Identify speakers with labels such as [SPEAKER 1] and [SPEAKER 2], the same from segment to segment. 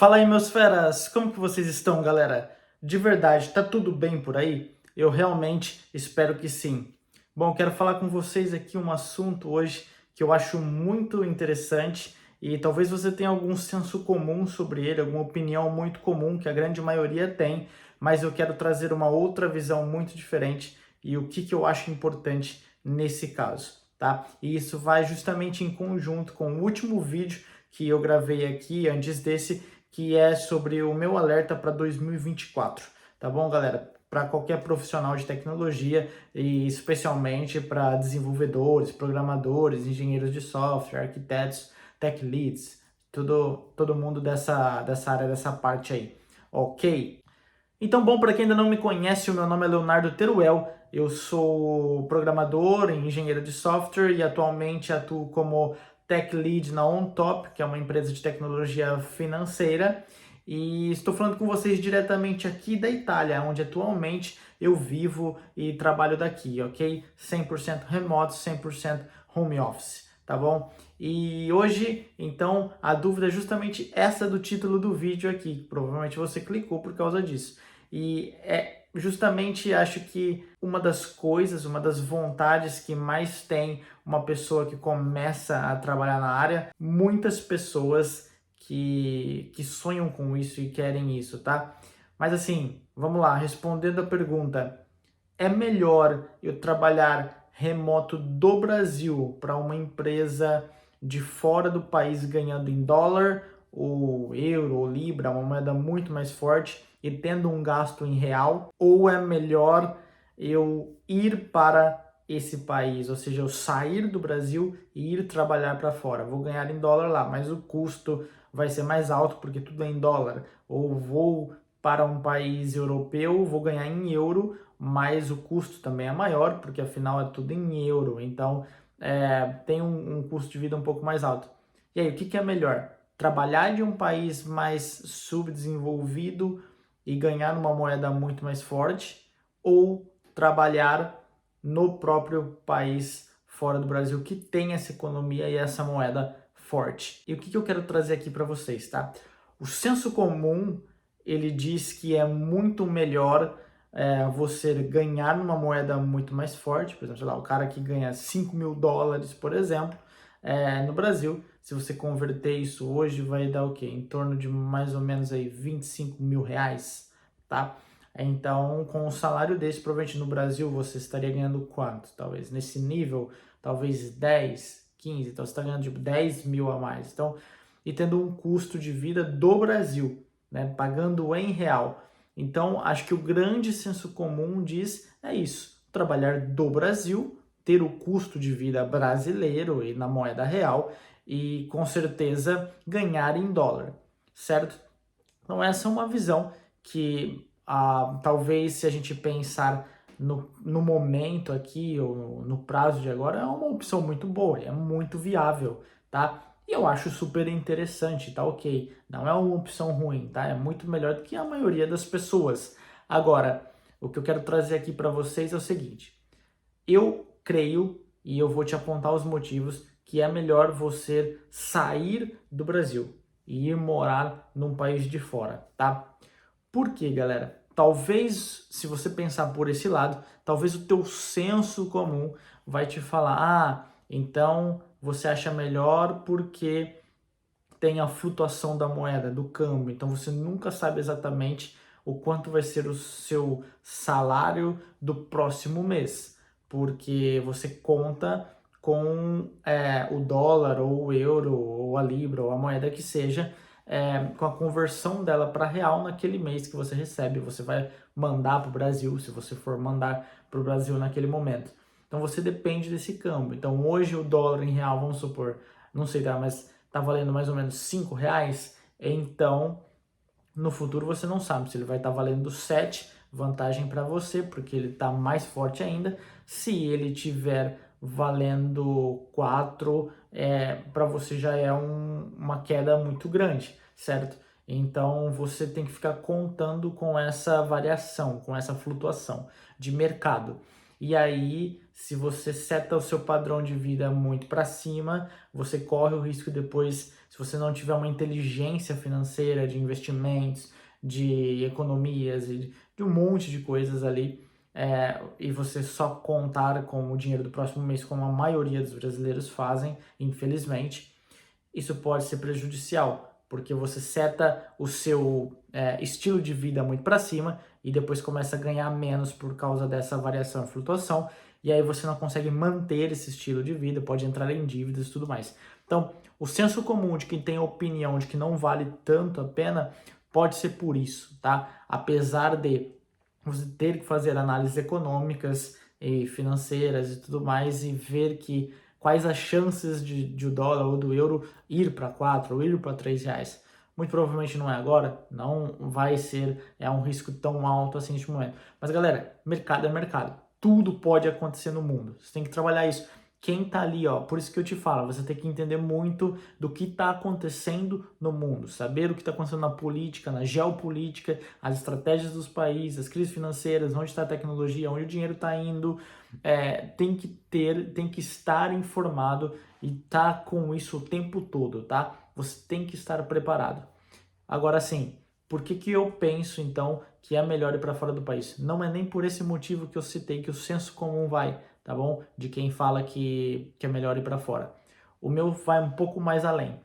[SPEAKER 1] Fala aí, meus feras! Como que vocês estão, galera? De verdade, tá tudo bem por aí? Eu realmente espero que sim. Bom, quero falar com vocês aqui um assunto hoje que eu acho muito interessante e talvez você tenha algum senso comum sobre ele, alguma opinião muito comum que a grande maioria tem, mas eu quero trazer uma outra visão muito diferente e o que eu acho importante nesse caso, tá? E isso vai justamente em conjunto com o último vídeo que eu gravei aqui antes desse, que é sobre o meu alerta para 2024, tá bom, galera? Para qualquer profissional de tecnologia e especialmente para desenvolvedores, programadores, engenheiros de software, arquitetos, tech leads, todo mundo dessa área, dessa parte aí, ok? Então, bom, para quem ainda não me conhece, o meu nome é Leonardo Teruel, eu sou programador e engenheiro de software e atualmente atuo como Tech Lead na OnTop, que é uma empresa de tecnologia financeira, e estou falando com vocês diretamente aqui da Itália, onde atualmente eu vivo e trabalho daqui, ok? 100% remoto, 100% home office, tá bom? E hoje, então, a dúvida é justamente essa do título do vídeo aqui, provavelmente você clicou por causa disso. E é justamente, acho que uma das coisas, uma das vontades que mais tem uma pessoa que começa a trabalhar na área, muitas pessoas que sonham com isso e querem isso, tá? Mas assim, vamos lá, respondendo a pergunta, é melhor eu trabalhar remoto do Brasil para uma empresa de fora do país ganhando em dólar, ou euro, ou libra, uma moeda muito mais forte e tendo um gasto em real? Ou é melhor eu ir para esse país, ou seja, eu sair do Brasil e ir trabalhar para fora? Vou ganhar em dólar lá, mas o custo vai ser mais alto porque tudo é em dólar. Ou vou para um país europeu, vou ganhar em euro, mas o custo também é maior, porque afinal é tudo em euro, então tem um custo de vida um pouco mais alto. E aí, o que é melhor? Trabalhar de um país mais subdesenvolvido e ganhar uma moeda muito mais forte, ou trabalhar no próprio país fora do Brasil que tem essa economia e essa moeda forte? E o que eu quero trazer aqui para vocês, tá? O senso comum, ele diz que é muito melhor você ganhar numa moeda muito mais forte, por exemplo, sei lá, o cara que ganha US$ 5.000, por exemplo, no Brasil, se você converter isso hoje, vai dar o quê? Em torno de mais ou menos aí R$ 25.000, tá? Então, com um salário desse, provavelmente no Brasil, você estaria ganhando quanto? Talvez nesse nível, talvez 10, 15, então você está ganhando tipo 10 mil a mais. Então, e tendo um custo de vida do Brasil, né? Pagando em real. Então, acho que o grande senso comum diz é isso: trabalhar do Brasil, ter o custo de vida brasileiro e na moeda real e, com certeza, ganhar em dólar, certo? Então, essa é uma visão que talvez, se a gente pensar no momento aqui, ou no prazo de agora, é uma opção muito boa, é muito viável, tá? E eu acho super interessante, tá ok? Não é uma opção ruim, tá? É muito melhor do que a maioria das pessoas. Agora, o que eu quero trazer aqui para vocês é o seguinte: eu creio, e eu vou te apontar os motivos, que é melhor você sair do Brasil e ir morar num país de fora, tá? Por quê, galera? Talvez, se você pensar por esse lado, talvez o teu senso comum vai te falar: ah, então você acha melhor porque tem a flutuação da moeda, do câmbio, então você nunca sabe exatamente o quanto vai ser o seu salário do próximo mês, porque você conta com o dólar, ou o euro, ou a libra, ou a moeda que seja, com a conversão dela para real naquele mês que você recebe. Você vai mandar para o Brasil, se você for mandar para o Brasil naquele momento. Então você depende desse câmbio. Então hoje o dólar em real, vamos supor, não sei, tá, mas tá valendo mais ou menos R$ 5, então no futuro você não sabe se ele vai estar valendo 7, vantagem para você, porque ele está mais forte ainda. Se ele tiver valendo 4, para você já é uma queda muito grande, certo? Então você tem que ficar contando com essa variação, com essa flutuação de mercado. E aí se você seta o seu padrão de vida muito para cima, você corre o risco depois, se você não tiver uma inteligência financeira de investimentos, de economias e de um monte de coisas ali, e você só contar com o dinheiro do próximo mês, como a maioria dos brasileiros fazem, infelizmente, isso pode ser prejudicial, porque você seta o seu estilo de vida muito para cima e depois começa a ganhar menos por causa dessa variação e flutuação, e aí você não consegue manter esse estilo de vida, pode entrar em dívidas e tudo mais. Então, o senso comum de quem tem a opinião de que não vale tanto a pena pode ser por isso, tá? Apesar de você ter que fazer análises econômicas e financeiras e tudo mais e ver que quais as chances de o dólar ou do euro ir para 4 ou ir para 3 reais. Muito provavelmente não é agora, não vai ser um risco tão alto assim neste momento. Mas galera, mercado é mercado. Tudo pode acontecer no mundo. Você tem que trabalhar isso. Quem tá ali, ó, por isso que eu te falo, você tem que entender muito do que está acontecendo no mundo, saber o que está acontecendo na política, na geopolítica, as estratégias dos países, as crises financeiras, onde está a tecnologia, onde o dinheiro está indo, tem que estar informado e tá com isso o tempo todo, tá? Você tem que estar preparado. Agora sim, por que eu penso então que é melhor ir para fora do país? Não é nem por esse motivo que eu citei que o senso comum vai, tá bom? De quem fala que é melhor ir para fora. O meu vai um pouco mais além.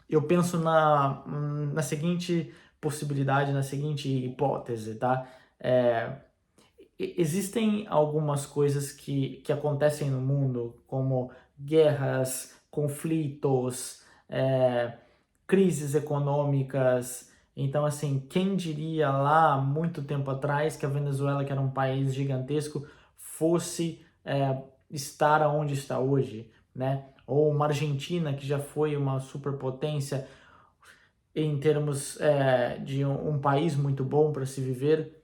[SPEAKER 1] Eu penso na seguinte possibilidade, na seguinte hipótese, tá? Existem algumas coisas que acontecem no mundo, como guerras, conflitos, crises econômicas. Então, assim, quem diria lá muito tempo atrás que a Venezuela, que era um país gigantesco, fosse estar onde está hoje, né? Ou uma Argentina, que já foi uma superpotência em termos de um país muito bom para se viver,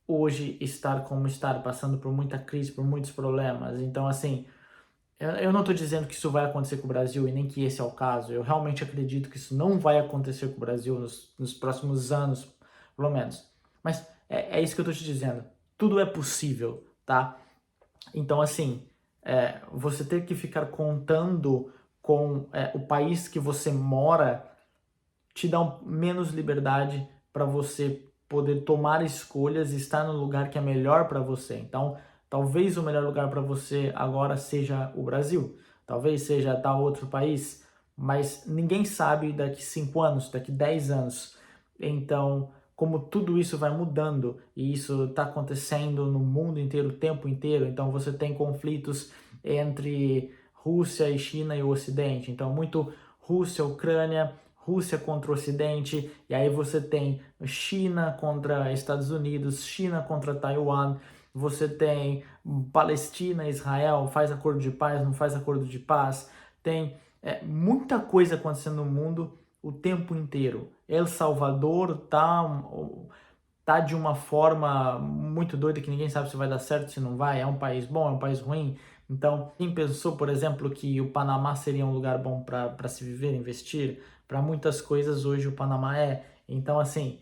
[SPEAKER 1] hoje estar como estar, passando por muita crise, por muitos problemas. Então, assim, eu não estou dizendo que isso vai acontecer com o Brasil e nem que esse é o caso. Eu realmente acredito que isso não vai acontecer com o Brasil nos próximos anos, pelo menos. Mas é isso que eu estou te dizendo. Tudo é possível, tá? Então, assim, você ter que ficar contando com o país que você mora te dá menos liberdade para você poder tomar escolhas e estar no lugar que é melhor para você. Então, talvez o melhor lugar para você agora seja o Brasil, talvez seja tal outro país, mas ninguém sabe daqui 5 anos, daqui 10 anos. Então, como tudo isso vai mudando e isso está acontecendo no mundo inteiro o tempo inteiro, então você tem conflitos entre Rússia e China e o Ocidente, então muito Rússia, Ucrânia, Rússia contra o Ocidente, e aí você tem China contra Estados Unidos, China contra Taiwan, você tem Palestina, Israel, faz acordo de paz, não faz acordo de paz, tem muita coisa acontecendo no mundo o tempo inteiro. El Salvador tá de uma forma muito doida que ninguém sabe se vai dar certo, se não vai, é um país bom, é um país ruim. Então, quem pensou, por exemplo, que o Panamá seria um lugar bom para se viver, investir? Para muitas coisas hoje o Panamá é. Então, assim,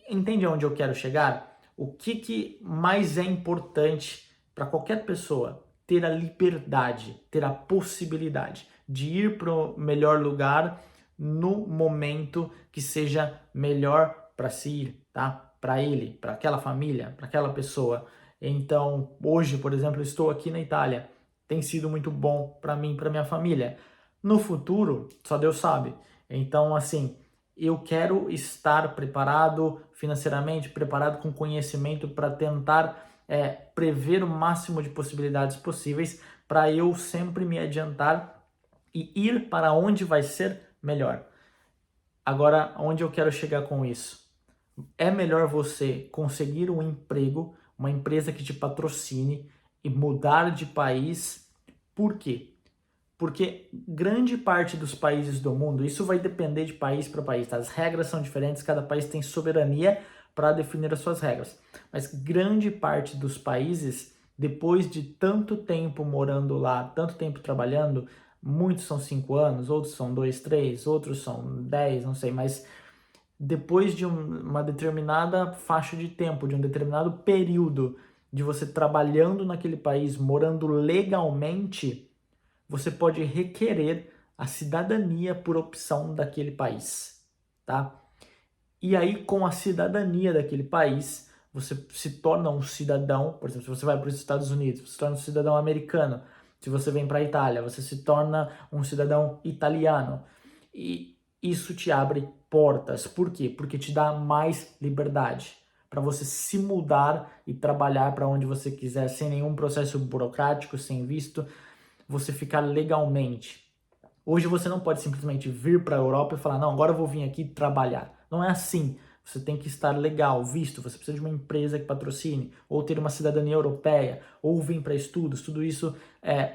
[SPEAKER 1] entende aonde eu quero chegar? O que mais é importante para qualquer pessoa? Ter a liberdade, ter a possibilidade de ir para o melhor lugar no momento que seja melhor para si ir, tá? Para ele, para aquela família, para aquela pessoa. Então, hoje, por exemplo, eu estou aqui na Itália. Tem sido muito bom para mim, para minha família. No futuro, só Deus sabe. Então, assim, eu quero estar preparado financeiramente, preparado com conhecimento para tentar prever o máximo de possibilidades possíveis para eu sempre me adiantar e ir para onde vai ser melhor. Agora, onde eu quero chegar com isso? É melhor você conseguir um emprego, uma empresa que te patrocine e mudar de país. Por quê? Porque grande parte dos países do mundo, isso vai depender de país para país, tá? As regras são diferentes, cada país tem soberania para definir as suas regras. Mas grande parte dos países, depois de tanto tempo morando lá, tanto tempo trabalhando, muitos são 5 anos, outros são 2, 3, outros são 10, não sei, mas depois de uma determinada faixa de tempo, de um determinado período de você trabalhando naquele país, morando legalmente, você pode requerer a cidadania por opção daquele país, tá? E aí, com a cidadania daquele país, você se torna um cidadão. Por exemplo, se você vai para os Estados Unidos, você se torna um cidadão americano. Se você vem para a Itália, você se torna um cidadão italiano. E isso te abre portas. Por quê? Porque te dá mais liberdade para você se mudar e trabalhar para onde você quiser, sem nenhum processo burocrático, sem visto, você ficar legalmente. Hoje você não pode simplesmente vir para a Europa e falar, não, agora eu vou vir aqui trabalhar. Não é assim. Você tem que estar legal, visto, você precisa de uma empresa que patrocine, ou ter uma cidadania europeia, ou vir para estudos. Tudo isso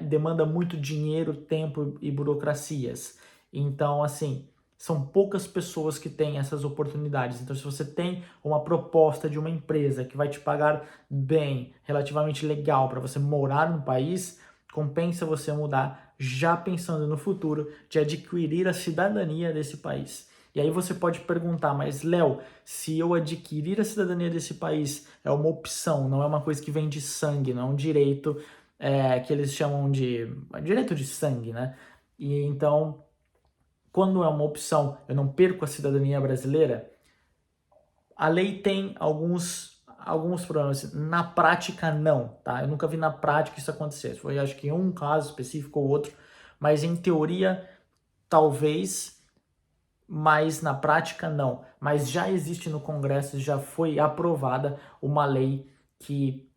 [SPEAKER 1] demanda muito dinheiro, tempo e burocracias. Então, assim, são poucas pessoas que têm essas oportunidades. Então, se você tem uma proposta de uma empresa que vai te pagar bem, relativamente legal para você morar no país, compensa você mudar já pensando no futuro de adquirir a cidadania desse país. E aí você pode perguntar, mas Léo, se eu adquirir a cidadania desse país, é uma opção, não é uma coisa que vem de sangue, não é um direito que eles chamam de direito de sangue, né? E então, quando é uma opção, eu não perco a cidadania brasileira, a lei tem alguns problemas. Na prática, não, tá? Eu nunca vi na prática isso acontecer. Foi, acho que um caso específico ou outro, mas em teoria, talvez, mas na prática, não. Mas já existe no Congresso, já foi aprovada uma lei que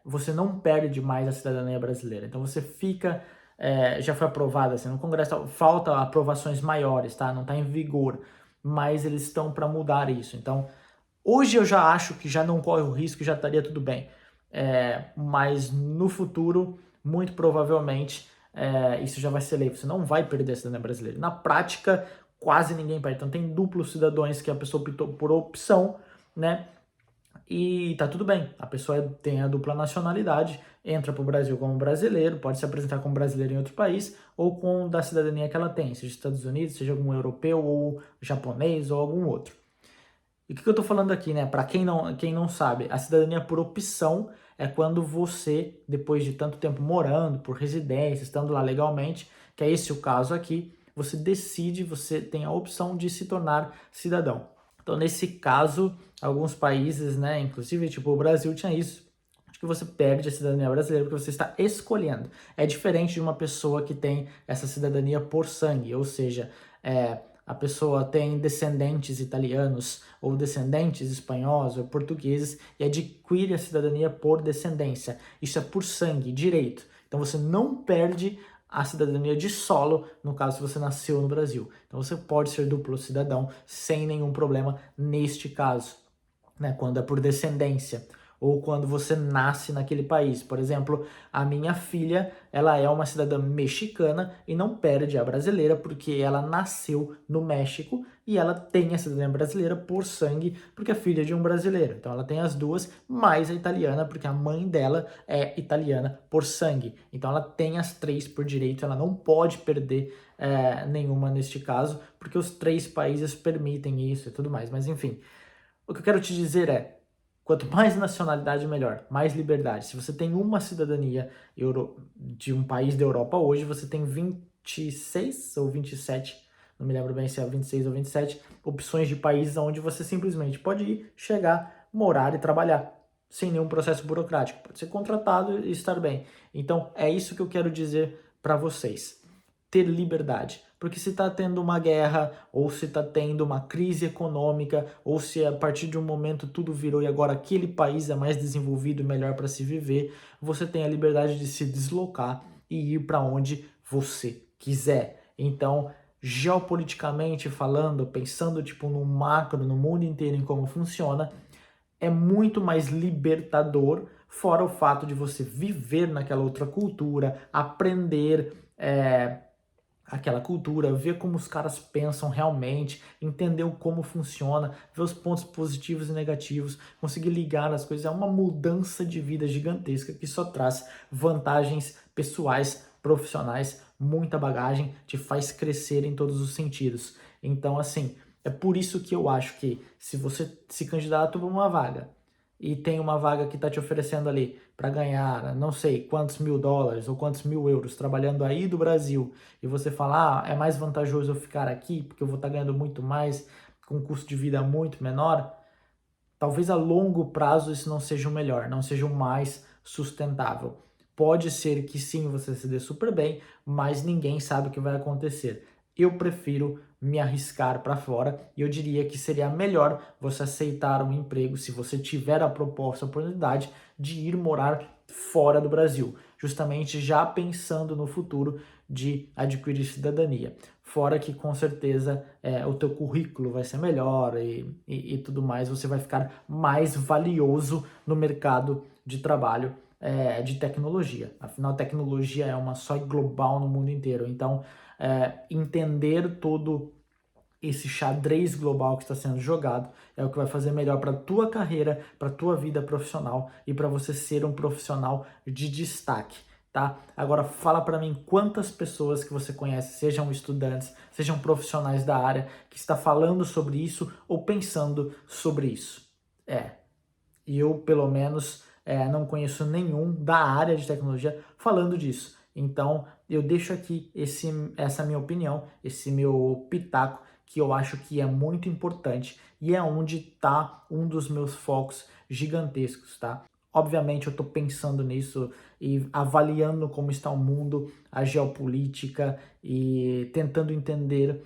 [SPEAKER 1] você não perde mais a cidadania brasileira. Então você fica, já foi aprovada assim, no Congresso, falta aprovações maiores, tá? Não está em vigor, mas eles estão para mudar isso. Então, hoje eu já acho que já não corre o risco, já estaria tudo bem. Mas no futuro, muito provavelmente, isso já vai ser lei. Você não vai perder a cidadania brasileira. Na prática, quase ninguém perde. Então tem duplos cidadãos que a pessoa optou por opção, né? E tá tudo bem. A pessoa tem a dupla nacionalidade, entra para o Brasil como brasileiro, pode se apresentar como brasileiro em outro país, ou com da cidadania que ela tem, seja Estados Unidos, seja algum europeu, ou japonês, ou algum outro. E o que eu tô falando aqui, né? Para quem não sabe, a cidadania por opção é quando você, depois de tanto tempo morando, por residência, estando lá legalmente, que é esse o caso aqui, você decide, você tem a opção de se tornar cidadão. Então, nesse caso, alguns países, né, inclusive tipo o Brasil tinha isso, de que você perde a cidadania brasileira porque você está escolhendo. É diferente de uma pessoa que tem essa cidadania por sangue, ou seja, a pessoa tem descendentes italianos ou descendentes espanhóis ou portugueses e adquire a cidadania por descendência. Isso é por sangue, direito. Então você não perde a cidadania de solo, no caso se você nasceu no Brasil. Então você pode ser duplo cidadão sem nenhum problema neste caso, né? Quando é por descendência ou quando você nasce naquele país. Por exemplo, a minha filha, ela é uma cidadã mexicana e não perde a brasileira porque ela nasceu no México e ela tem a cidadania brasileira por sangue porque é filha de um brasileiro. Então ela tem as duas, mais a italiana porque a mãe dela é italiana por sangue. Então ela tem as três por direito, ela não pode perder nenhuma neste caso porque os três países permitem isso e tudo mais. Mas enfim, o que eu quero te dizer é, quanto mais nacionalidade, melhor. Mais liberdade. Se você tem uma cidadania de um país da Europa hoje, você tem 26 ou 27, não me lembro bem se é 26 ou 27, opções de países onde você simplesmente pode ir, chegar, morar e trabalhar, sem nenhum processo burocrático. Pode ser contratado e estar bem. Então, é isso que eu quero dizer para vocês. Ter liberdade. Porque se está tendo uma guerra, ou se está tendo uma crise econômica, ou se a partir de um momento tudo virou e agora aquele país é mais desenvolvido e melhor para se viver, você tem a liberdade de se deslocar e ir para onde você quiser. Então, geopoliticamente falando, pensando tipo no macro, no mundo inteiro em como funciona, é muito mais libertador, fora o fato de você viver naquela outra cultura, aprender aquela cultura, ver como os caras pensam realmente, entender como funciona, ver os pontos positivos e negativos, conseguir ligar as coisas. É uma mudança de vida gigantesca que só traz vantagens pessoais, profissionais, muita bagagem, te faz crescer em todos os sentidos. Então, assim, é por isso que eu acho que se você se candidata para uma vaga, e tem uma vaga que está te oferecendo ali para ganhar não sei quantos $1.000 ou quantos €1.000 trabalhando aí do Brasil, e você fala, é mais vantajoso eu ficar aqui porque eu vou estar ganhando muito mais, com um custo de vida muito menor, talvez a longo prazo isso não seja o melhor, não seja o mais sustentável. Pode ser que sim, você se dê super bem, mas ninguém sabe o que vai acontecer. Eu prefiro me arriscar para fora e eu diria que seria melhor você aceitar um emprego se você tiver a proposta, a oportunidade de ir morar fora do Brasil, justamente já pensando no futuro de adquirir cidadania. Fora que com certeza o teu currículo vai ser melhor e tudo mais, você vai ficar mais valioso no mercado de trabalho de tecnologia. Afinal, tecnologia é uma só global no mundo inteiro. Então, entender todo esse xadrez global que está sendo jogado é o que vai fazer melhor para a tua carreira, para a tua vida profissional e para você ser um profissional de destaque, tá? Agora fala para mim quantas pessoas que você conhece, sejam estudantes, sejam profissionais da área, que está falando sobre isso ou pensando sobre isso. E eu, pelo menos, não conheço nenhum da área de tecnologia falando disso. Então, eu deixo aqui essa minha opinião, esse meu pitaco, que eu acho que é muito importante e é onde está um dos meus focos gigantescos, tá? Obviamente, eu estou pensando nisso e avaliando como está o mundo, a geopolítica e tentando entender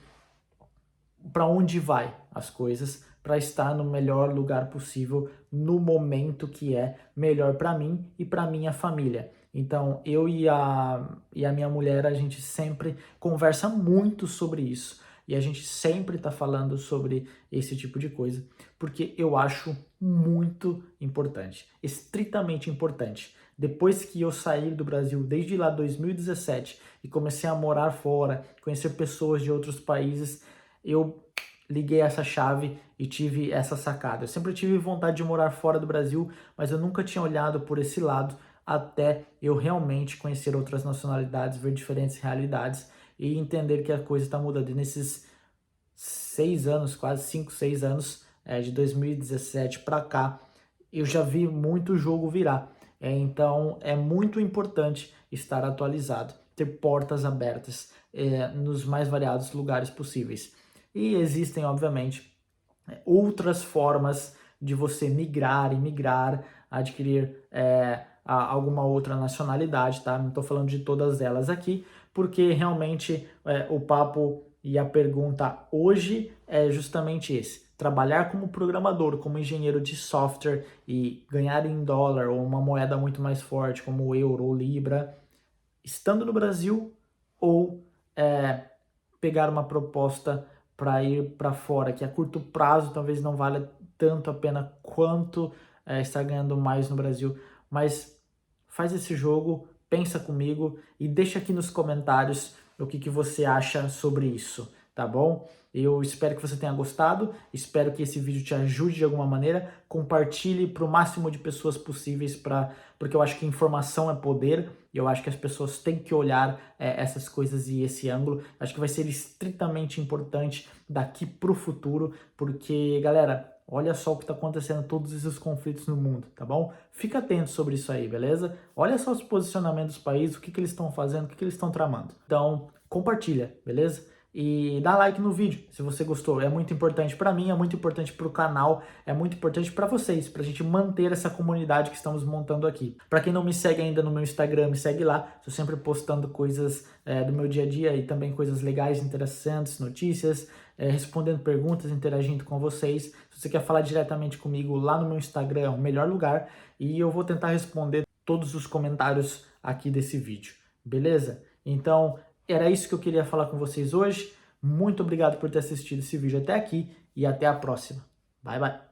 [SPEAKER 1] para onde vai as coisas para estar no melhor lugar possível no momento que é melhor para mim e para minha família. Então, eu e a minha mulher, a gente sempre conversa muito sobre isso. E a gente sempre está falando sobre esse tipo de coisa, porque eu acho muito importante, estritamente importante. Depois que eu saí do Brasil, desde lá 2017, e comecei a morar fora, conhecer pessoas de outros países, eu liguei essa chave e tive essa sacada. Eu sempre tive vontade de morar fora do Brasil, mas eu nunca tinha olhado por esse lado até eu realmente conhecer outras nacionalidades, ver diferentes realidades e entender que a coisa está mudando. E nesses 6 anos, quase 5, 6 anos, de 2017 para cá, eu já vi muito jogo virar. Então é muito importante estar atualizado, ter portas abertas nos mais variados lugares possíveis. E existem, obviamente, outras formas de você migrar, adquirir alguma outra nacionalidade, tá? Não estou falando de todas elas aqui, porque realmente o papo e a pergunta hoje é justamente esse: trabalhar como programador, como engenheiro de software e ganhar em dólar ou uma moeda muito mais forte como o euro ou libra, estando no Brasil, ou pegar uma proposta para ir para fora, que a curto prazo talvez não valha tanto a pena quanto estar ganhando mais no Brasil. Mas faz esse jogo, pensa comigo e deixa aqui nos comentários o que você acha sobre isso, tá bom? Eu espero que você tenha gostado, espero que esse vídeo te ajude de alguma maneira, compartilhe para o máximo de pessoas possíveis, porque eu acho que informação é poder, e eu acho que as pessoas têm que olhar essas coisas e esse ângulo. Acho que vai ser estritamente importante daqui para o futuro, porque, galera, olha só o que está acontecendo, todos esses conflitos no mundo, tá bom? Fica atento sobre isso aí, beleza? Olha só os posicionamentos dos países, o que eles estão fazendo, o que eles estão tramando. Então, compartilha, beleza? E dá like no vídeo se você gostou. É muito importante para mim, é muito importante para o canal, é muito importante para vocês, para a gente manter essa comunidade que estamos montando aqui. Para quem não me segue ainda no meu Instagram, me segue lá. Estou sempre postando coisas do meu dia a dia e também coisas legais, interessantes, notícias, respondendo perguntas, interagindo com vocês. Se você quer falar diretamente comigo lá no meu Instagram, é o melhor lugar, e eu vou tentar responder todos os comentários aqui desse vídeo, beleza? Então, era isso que eu queria falar com vocês hoje. Muito obrigado por ter assistido esse vídeo até aqui e até a próxima. Bye, bye.